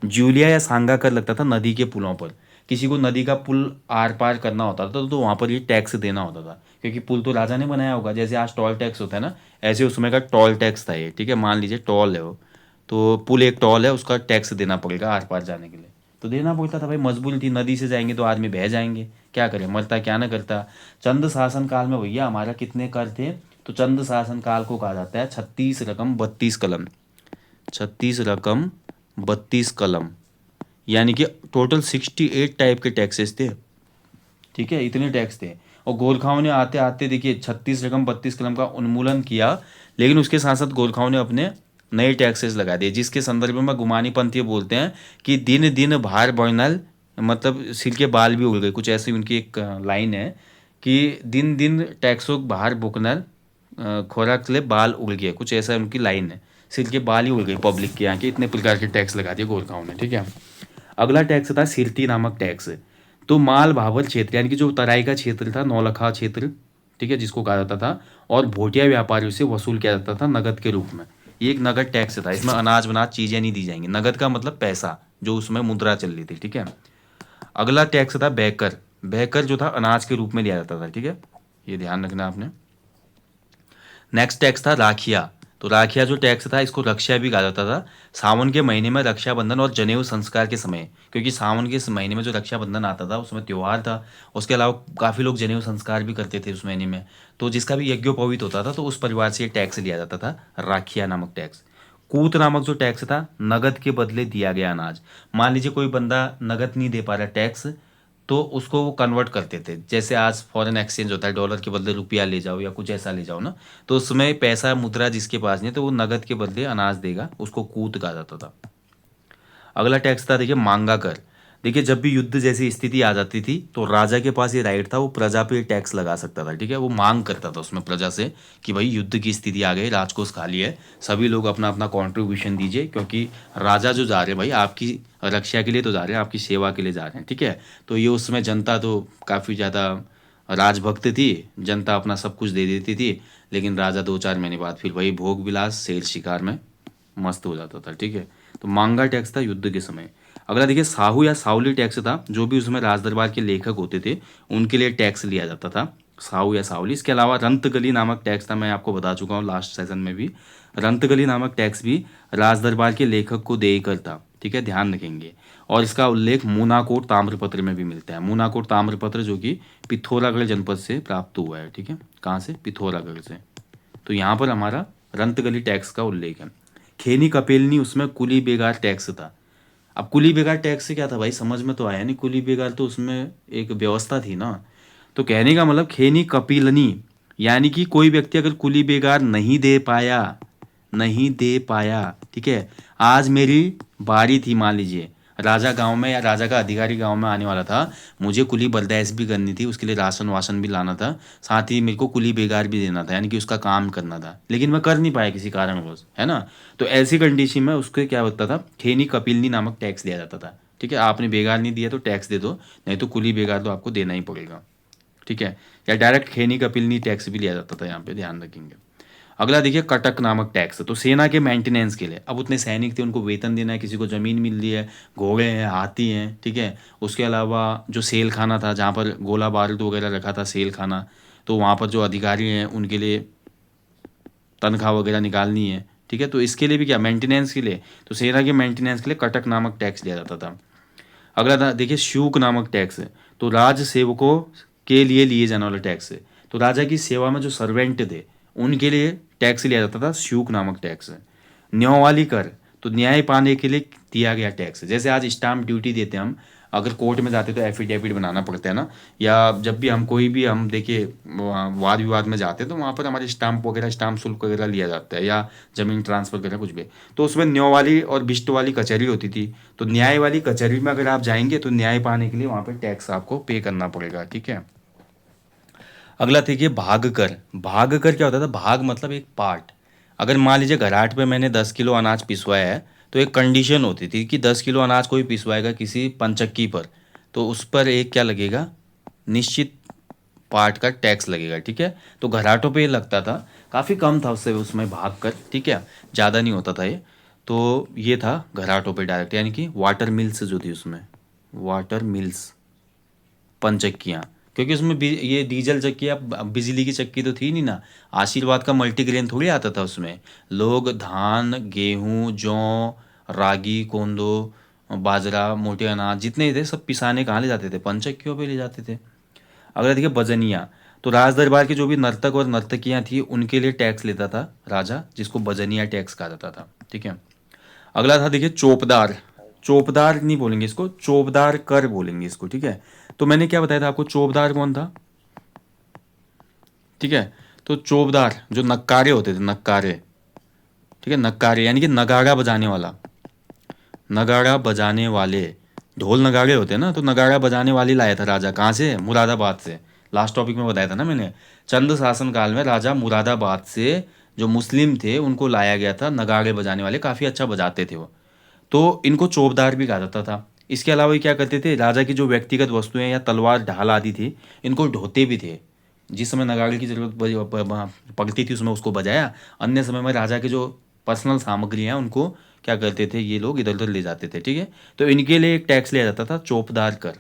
जूलिया या सांगा कर लगता था नदी के पुलों पर। किसी को नदी का पुल आर पार करना होता था तो वहाँ पर ये टैक्स देना होता था, क्योंकि पुल तो राजा ने बनाया होगा। जैसे आज टोल टैक्स होता है ना, ऐसे उस समय का टोल टैक्स था ये, ठीक है। मान लीजिए टोल है वो, तो पुल एक टोल है, उसका टैक्स देना पड़ेगा आर पार जाने के लिए। तो देना पड़ता था भाई, मजबूरी थी, नदी से जाएंगे तो आदमी बह जाएंगे, क्या करें, मरता क्या ना करता। चंद शासन काल में भैया हमारा कितने कर थे, तो चंद शासन काल को कहा जाता है 36 रकम 32 कलम। 36 रकम 32 कलम, यानी कि टोटल 68 टाइप के टैक्सेस थे, ठीक है। इतने टैक्स थे। और गोरखाओं ने आते आते देखिए 36 रकम 32 कलम का उन्मूलन किया, लेकिन उसके साथ साथ गोरखाओं ने अपने नए टैक्सेस लगा दिए, जिसके संदर्भ में गुमानी पंथ ये बोलते हैं कि दिन दिन भार बढ़नल, मतलब सिर के बाल भी उड़ गए, कुछ ऐसी उनकी एक लाइन है कि दिन दिन टैक्सों भार बुकनल खोराक ले बाल उड़ गए, कुछ ऐसा उनकी लाइन है। सिर के बाल ही उड़ गए पब्लिक के यहाँ के, इतने प्रकार के टैक्स लगा दिए गोरखाओं ने, ठीक है। अगला टैक्स था सिरती नामक टैक्स। तो माल भावर क्षेत्र यानी कि जो तराई का क्षेत्र था, नौलखा क्षेत्र, ठीक है, जिसको कहा जाता था, और भोटिया व्यापारियों से वसूल किया जाता था नगद के रूप में। ये एक नगद टैक्स था, इसमें अनाज वनाज चीज़ें नहीं दी जाएंगी। नगद का मतलब पैसा, जो उसमें मुद्रा चल रही थी, ठीक है। अगला टैक्स था बैकर। बैकर जो था अनाज के रूप में लिया जाता था, ठीक है, ये ध्यान रखना आपने। नेक्स्ट टैक्स था राखिया। तो राखिया जो टैक्स था इसको रक्षा भी कहा जाता था। सावन के महीने में रक्षाबंधन और जनेऊ संस्कार के समय, क्योंकि सावन के इस महीने में जो रक्षाबंधन आता था उसमें त्यौहार था, उसके अलावा काफ़ी लोग जनेऊ संस्कार भी करते थे उस महीने में, तो जिसका भी यज्ञोपवीत होता था तो उस परिवार से ये टैक्स लिया जाता था, राखिया नामक टैक्स। कूत नामक जो टैक्स था, नगद के बदले दिया गया अनाज। मान लीजिए कोई बंदा नगद नहीं दे पा रहा टैक्स, तो उसको वो कन्वर्ट करते थे। जैसे आज फॉरेन एक्सचेंज होता है, डॉलर के बदले रुपया ले जाओ या कुछ ऐसा ले जाओ ना, तो उसमें पैसा मुद्रा जिसके पास नहीं है तो वो नगद के बदले अनाज देगा, उसको कूत कहा जाता था। अगला टैक्स था देखिए मांगा कर। देखिए जब भी युद्ध जैसी स्थिति आ जाती थी तो राजा के पास ये राइट था, वो प्रजा पे टैक्स लगा सकता था, ठीक है। वो मांग करता था उसमें प्रजा से कि भाई युद्ध की स्थिति आ गई, राजकोष खाली है, सभी लोग अपना अपना कंट्रीब्यूशन दीजिए, क्योंकि राजा जो जा रहे हैं भाई आपकी रक्षा के लिए तो जा रहे हैं, आपकी सेवा के लिए जा रहे हैं, ठीक है। तो ये उसमें जनता तो काफ़ी ज़्यादा राजभक्त थी, जनता अपना सब कुछ दे देती थी, लेकिन राजा 2-4 महीने बाद फिर वही भोग विलास शेर शिकार में मस्त हो जाता था, ठीक है। तो मांगा टैक्स था युद्ध के समय। अगला देखिए साहू या सावली टैक्स था, जो भी उसमें राजदरबार के लेखक होते थे उनके लिए टैक्स लिया जाता था, साहू या सावली। इसके अलावा रंतगली नामक टैक्स था, मैं आपको बता चुका हूँ लास्ट सेशन में भी। रंतगली नामक टैक्स भी राजदरबार के लेखक को देकर था, ठीक है, ध्यान रखेंगे। और इसका उल्लेख मूनाकोट ताम्रपत्र में भी मिलता है। मूनाकोट ताम्रपत्र जो कि पिथौरागढ़ जनपद से प्राप्त हुआ है, ठीक है। कहाँ से, पिथौरागढ़ से। तो यहाँ पर हमारा रंतगली टैक्स का उल्लेख है। खेनी कपेलनी उसमें कुली बेगार टैक्स था। अब कुली बेगार टैक्स से क्या था भाई, समझ में तो आया नहीं। कुली बेगार तो उसमें एक व्यवस्था थी ना। तो कहने का मतलब खेनी कपिलनी, यानी कि कोई व्यक्ति अगर कुली बेगार नहीं दे पाया, ठीक है। आज मेरी बारी थी, मान लीजिए राजा गांव में या राजा का अधिकारी गांव में आने वाला था, मुझे कुली बर्दाश्त भी करनी थी, उसके लिए राशन वासन भी लाना था, साथ ही मेरे को कुली बेगार भी देना था, यानी कि उसका काम करना था, लेकिन मैं कर नहीं पाया किसी कारणवश, है ना। तो ऐसी कंडीशन में उसको क्या होता था, खेनी कपिलनी नामक टैक्स दिया जाता था, ठीक है। आपने बेगार नहीं दिया तो टैक्स दे दो, नहीं तो कुली बेगार तो आपको देना ही पड़ेगा, ठीक है। या डायरेक्ट खेनी कपिलनी टैक्स भी लिया जाता था, यहाँ पे ध्यान रखेंगे। अगला देखिए कटक नामक टैक्स। तो सेना के मेंटेनेंस के लिए, अब उतने सैनिक थे, उनको वेतन देना है, किसी को ज़मीन मिल रही है, घोड़े हैं, हाथी हैं, ठीक है। उसके अलावा जो सेल खाना था, जहाँ पर गोला बारूद वगैरह रखा था, सेल खाना, तो वहाँ पर जो अधिकारी हैं उनके लिए तनख्वाह वगैरह निकालनी है, ठीक है। तो इसके लिए भी क्या, मेंटेनेंस के लिए, तो सेना के मेंटेनेंस के लिए कटक नामक टैक्स लिया जाता था। अगला था देखिए शुल्क नामक टैक्स। तो राज सेवकों के लिए लिए जाने वाला टैक्स है। तो राजा की सेवा में जो सर्वेंट थे उनके लिए टैक्स लिया जाता था शुल्क नामक टैक्स। न्यायवाली कर, तो न्याय पाने के लिए दिया गया टैक्स। जैसे आज स्टाम्प ड्यूटी देते हैं हम, अगर कोर्ट में जाते तो एफिडेविट बनाना पड़ता है ना, या जब भी हम कोई भी हम देखिए वाद विवाद में जाते हैं तो वहाँ पर हमारे स्टाम्प वगैरह, स्टाम्प शुल्क वगैरह लिया जाता है, या जमीन ट्रांसफर वगैरह कुछ भी। तो उसमें न्याय वाली और बिष्ट वाली कचहरी होती थी। तो न्याय वाली कचहरी में अगर आप जाएंगे तो न्याय पाने के लिए वहाँ पर टैक्स आपको पे करना पड़ेगा, ठीक है। अगला देखिए भाग कर। भाग कर क्या होता था? भाग मतलब एक पार्ट। अगर मान लीजिए घराट पे मैंने 10 किलो अनाज पिसवाया है, तो एक कंडीशन होती थी कि 10 किलो अनाज कोई पिसवाएगा किसी पंचक्की पर, तो उस पर एक क्या लगेगा, निश्चित पार्ट का टैक्स लगेगा, ठीक है। तो घराटों पे ये लगता था, काफ़ी कम था उससे उसमें भाग कर, ठीक है, ज़्यादा नहीं होता था ये। तो ये था घराटों पे डायरेक्ट, यानी कि वाटर मिल्स जो थी उसमें, वाटर मिल्स, पंचक्कियाँ, क्योंकि उसमें ये डीजल चक्की या बिजली की चक्की तो थी नहीं ना। आशीर्वाद का मल्टीग्रेन थोड़ी आता था उसमें। लोग धान, गेहूँ, जौ, रागी, कोंदो, बाजरा, मोटे अनाज जितने थे सब पिसाने कहाँ ले जाते थे? पंचक्कियों पे ले जाते थे। अगला देखिए बजनिया। तो राज दरबार के जो भी नर्तक और नर्तकियाँ थी उनके लिए टैक्स लेता था राजा, जिसको बजनिया टैक्स कहा जाता था, ठीक है। अगला था देखिए चौपदार। चौपदार नहीं बोलेंगे इसको, चौबदार कर बोलेंगे इसको, ठीक है। तो मैंने क्या बताया था आपको, चौबदार कौन था, ठीक है। तो चौबदार जो नक्कारे होते थे, नक्कारे, ठीक है, नक्कारे यानी कि नगाड़ा बजाने वाला, नगाड़ा बजाने वाले, ढोल नगाड़े होते हैं ना, तो नगाड़ा बजाने वाली लाया था राजा, कहाँ से? मुरादाबाद से। लास्ट टॉपिक में बताया था ना मैंने, चंद शासन काल में राजा मुरादाबाद से जो मुस्लिम थे उनको लाया गया था, नगाड़े बजाने वाले, काफ़ी अच्छा बजाते थे वो। तो इनको चौबदार भी कहा जाता था। इसके अलावा ये क्या करते थे, राजा की जो व्यक्तिगत वस्तुएं या तलवार, ढाल आदि थी, इनको ढोते भी थे। जिस समय नगाड़े की जरूरत पड़ती थी उसमें उसको बजाया, अन्य समय में राजा के जो पर्सनल सामग्री हैं उनको क्या करते थे ये लोग इधर उधर ले जाते थे, ठीक है। तो इनके लिए एक टैक्स लिया जाता था, चौपदार कर।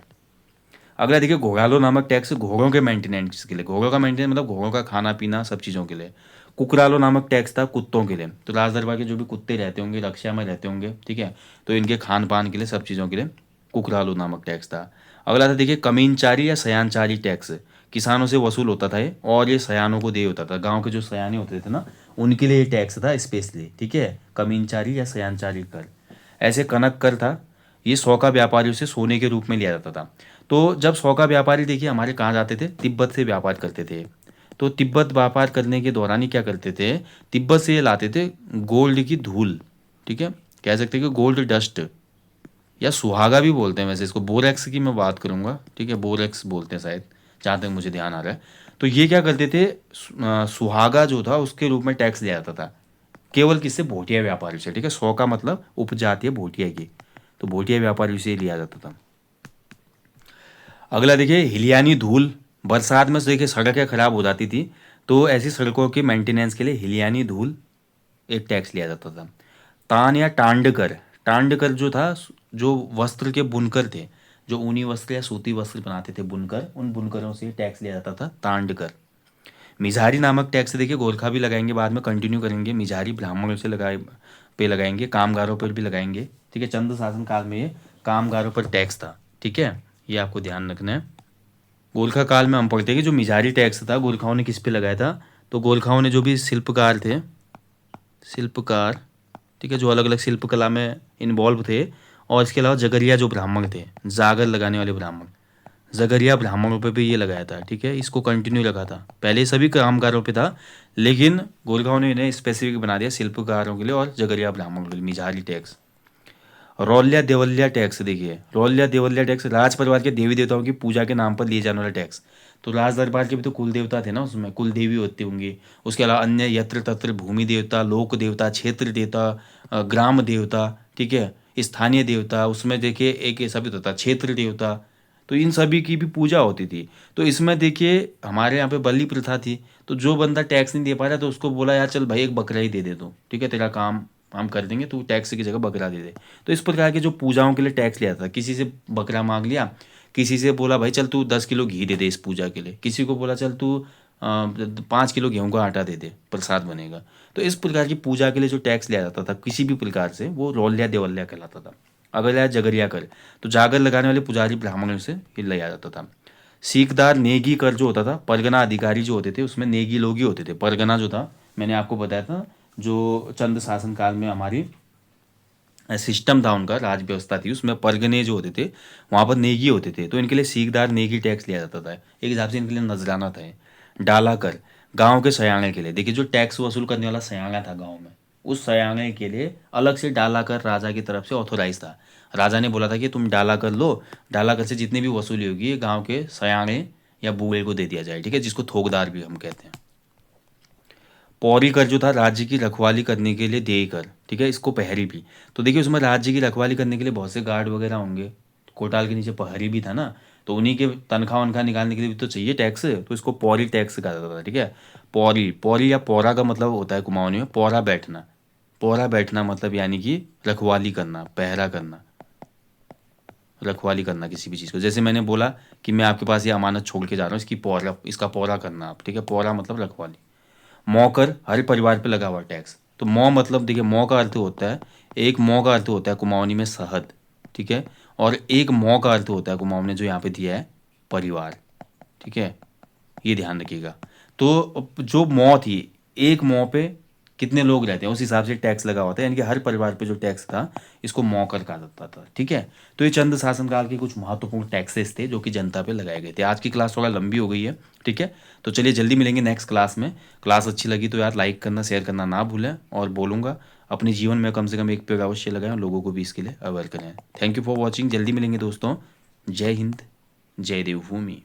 अगला देखिए घोड़ालो नामक टैक्स, घोड़ों के मेंटेनेंस के लिए। घोड़ों का मेंटेनेंस मतलब घोड़ों का खाना पीना सब चीज़ों के लिए। कुकरालो नामक टैक्स था कुत्तों के लिए। तो राज दरबार के जो भी कुत्ते रहते होंगे, रक्षा में रहते होंगे, ठीक है, तो इनके खान पान के लिए, सब चीज़ों के लिए कुकरालो नामक टैक्स था। अगला था देखिए कमीनचारी या सयानचारी टैक्स। किसानों से वसूल होता था ये, और ये सयानों को दे होता था। गाँव के जो सयाने होते थे ना उनके लिए ये टैक्स था स्पेशली, ठीक है, कमीनचारी या सयानचारी कर। ऐसे कनक कर था, ये सौका व्यापारियों से सोने के रूप में लिया जाता था। तो जब सौका व्यापारी देखिए हमारे कहाँ जाते थे, तिब्बत से व्यापार करते थे। तो तिब्बत व्यापार करने के दौरान ही क्या करते थे, तिब्बत से ये लाते थे गोल्ड की धूल, ठीक है, कह सकते हैं कि गोल्ड डस्ट, या सुहागा भी बोलते हैं वैसे इसको, बोरेक्स की मैं बात करूँगा, ठीक है, बोरेक्स बोलते हैं शायद, जहाँ तक मुझे ध्यान आ रहा है। तो ये क्या करते थे, सुहागा जो था उसके रूप में टैक्स लिया जाता था, केवल किससे? भोटिया व्यापारी से, ठीक है। सौ का मतलब उपजाति है भोटिया की, तो भोटिया व्यापारी से लिया जाता था। अगला देखिए हिलियानी धूल। बरसात में देखिए सड़कें खराब हो जाती थी, तो ऐसी सड़कों के मेंटेनेंस के लिए हिलियानी धूल एक टैक्स लिया जाता था। तान या टांडकर। टांडकर जो था, जो वस्त्र के बुनकर थे, जो ऊनी वस्त्र या सूती वस्त्र बनाते थे बुनकर, उन बुनकरों से टैक्स लिया जाता था, तांडकर। मिजारी नामक टैक्स देखिए गोरखा भी लगाएंगे, बाद में कंटिन्यू करेंगे। मिजारी ब्राह्मणों से लगाए पे लगाएंगे, कामगारों पर भी लगाएंगे, ठीक है। चंद शासन काल में ये कामगारों पर टैक्स था, ठीक है, ये आपको ध्यान रखना है। गोरखा काल में हम पढ़ते हैं कि जो मिजारी टैक्स था गोरखाओं ने किस पे लगाया था, तो गोरखाओं ने जो भी शिल्पकार थे, शिल्पकार, ठीक है, जो अलग अलग शिल्प कला में इन्वॉल्व थे, और इसके अलावा जगरिया जो ब्राह्मण थे, जागर लगाने वाले ब्राह्मण, जगरिया ब्राह्मणों पे भी ये लगाया था, ठीक है, इसको कंटिन्यू लगा था। पहले सभी कामगारों पे था, लेकिन गोरखाओं ने इन्हें स्पेसिफिक बना दिया शिल्पकारों के लिए और जगरिया ब्राह्मणों के लिए, मिजारी टैक्स। रौल्या देवल्या टैक्स देखिए, रौल्या देवल्या टैक्स राज परिवार के देवी देवताओं की पूजा के नाम पर लिए जाने वाला टैक्स। तो राज दरबार के भी तो कुल देवता थे ना, उसमें कुल देवी होती होंगी। उसके अलावा अन्य यत्र तत्र भूमि देवता, लोक देवता, क्षेत्र देवता, ग्राम देवता, ठीक है, स्थानीय देवता, उसमें देखिए एक ऐसा भी होता था क्षेत्र देवता। तो इन सभी की भी पूजा होती थी। तो इसमें देखिए हमारे यहाँ पे बलि प्रथा थी। तो जो बंदा टैक्स नहीं दे पा रहा तो उसको बोला यार चल भाई एक बकरा ही दे दे, दो ठीक है, तेरा काम हम कर देंगे, तू टैक्स की जगह बकरा दे दे। तो इस प्रकार के जो पूजाओं के लिए टैक्स लिया था, किसी से बकरा मांग लिया, किसी से बोला भाई चल तू 10 किलो घी दे दे इस पूजा के लिए, किसी को बोला चल तू 5 किलो गेहूं का आटा दे दे, प्रसाद बनेगा। तो इस प्रकार की पूजा के लिए जो टैक्स लिया जाता था किसी भी प्रकार से, वो रौल्या देवल्या कहलाता था। अगर या जगरिया कर, तो जागर लगाने वाले पुजारी ब्राह्मणों से ये लिया जाता था। सीकदार नेगी कर जो होता था, परगना अधिकारी जो होते थे उसमें नेगी लोग ही होते थे। परगना जो था मैंने आपको बताया था, जो चंद शासन काल में हमारी सिस्टम था, उनका राज व्यवस्था थी, उसमें परगने जो होते थे वहाँ पर नेगी होते थे, तो इनके लिए सीकदार नेगी टैक्स लिया जाता था। एक हिसाब से इनके लिए नजराना था ये। डाला कर गांव के सयाने के लिए, देखिए जो टैक्स वसूल करने वाला सयाना था गांव में, उस सयाने के लिए अलग से डाला कर राजा की तरफ से ऑथोराइज था। राजा ने बोला था कि तुम डाला कर लो, डाला कर से जितनी भी वसूली होगी ये गाँव के सयाने या बूढ़े को दे दिया जाए, ठीक है, जिसको थोकदार भी हम कहते हैं। पौरी कर जो था राज्य की रखवाली करने के लिए देय कर, ठीक है, इसको पहरी भी। तो देखिए उसमें राज्य की रखवाली करने के लिए बहुत से गार्ड वगैरह होंगे, कोटाल के नीचे पहरी भी था ना, तो उन्हीं के तनख्वाह वनख्वाह निकालने के लिए भी तो चाहिए टैक्स, तो इसको पौरी टैक्स कहा जाता था, ठीक है। पौरी, पौरी या पौरा का मतलब होता है कुमाऊनी में पौरा बैठना। पौरा बैठना मतलब यानी कि रखवाली करना, पहरा करना, रखवाली करना किसी भी चीज़ को। जैसे मैंने बोला कि मैं आपके पास ये अमानत छोड़ के जा रहा हूँ, इसकी पौरा, इसका पौरा करना आप, ठीक है, पौरा मतलब रखवाली। मौ कर हर परिवार पे लगा हुआ टैक्स। तो मौ मतलब देखिए मौ का अर्थ होता है, एक मौ का अर्थ होता है कुमाऊनी में शहद, ठीक है, और एक मौ का अर्थ होता है कुमाऊनी ने जो यहाँ पे दिया है परिवार, ठीक है, ये ध्यान रखिएगा। तो जो मौ थी, एक मौ पे कितने लोग रहते हैं उस हिसाब से टैक्स लगा होता है, यानी कि हर परिवार पे जो टैक्स था इसको मौकर कहा जाता था, ठीक है। तो ये चंद शासनकाल के कुछ महत्वपूर्ण टैक्सेस थे जो कि जनता पे लगाए गए थे। आज की क्लास थोड़ा लंबी हो गई है, ठीक है, तो चलिए जल्दी मिलेंगे नेक्स्ट क्लास में। क्लास अच्छी लगी तो यार लाइक करना, शेयर करना ना भूलें, और बोलूँगा अपने जीवन में कम से कम एक पेड़ अवश्य लगाएं और लोगों को भी इसके लिए अवेयर करें। थैंक यू फॉर वॉचिंग, जल्दी मिलेंगे दोस्तों। जय हिंद, जय देवभूमि।